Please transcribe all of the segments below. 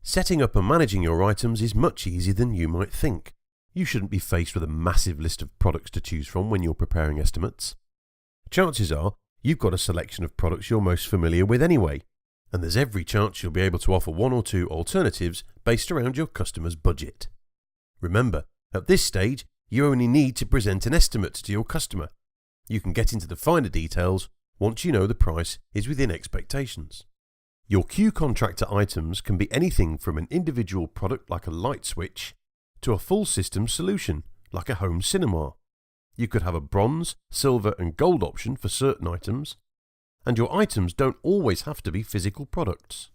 Setting up and managing your items is much easier than you might think. You shouldn't be faced with a massive list of products to choose from when you're preparing estimates. Chances are you've got a selection of products you're most familiar with anyway, and there's every chance you'll be able to offer one or two alternatives based around your customer's budget. Remember, at this stage, you only need to present an estimate to your customer. You can get into the finer details once you know the price is within expectations. Your QContractor items can be anything from an individual product like a light switch to a full system solution like a home cinema. You could have a bronze, silver and gold option for certain items, and your items don't always have to be physical products.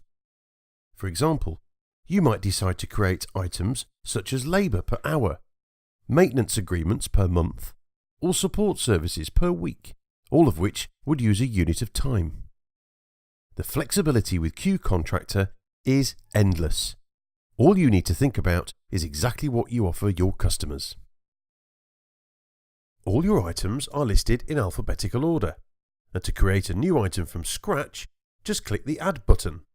For example, you might decide to create items such as labour per hour, maintenance agreements per month, or support services per week, all of which would use a unit of time. The flexibility with QContractor is endless. All you need to think about is exactly what you offer your customers. All your items are listed in alphabetical order, and to create a new item from scratch, just click the Add button.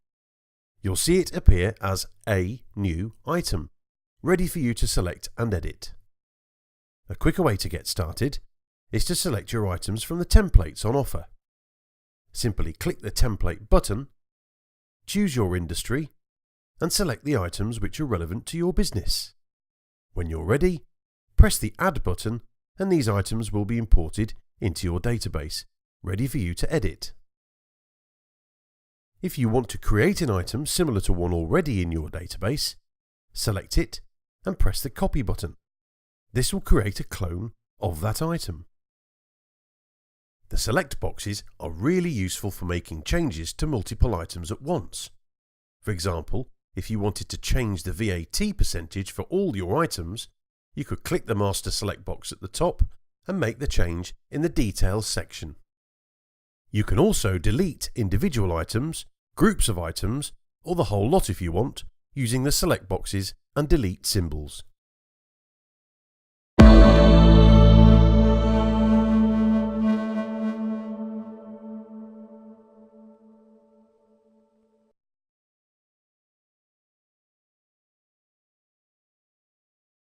You'll see it appear as a new item, ready for you to select and edit. A quicker way to get started is to select your items from the templates on offer. Simply click the Template button, choose your industry, and select the items which are relevant to your business. When you're ready, press the Add button and these items will be imported into your database, ready for you to edit. If you want to create an item similar to one already in your database, select it and press the Copy button. This will create a clone of that item. The select boxes are really useful for making changes to multiple items at once. For example, if you wanted to change the VAT percentage for all your items, you could click the Master Select box at the top and make the change in the Details section. You can also delete individual items, groups of items, or the whole lot if you want, using the select boxes and delete symbols.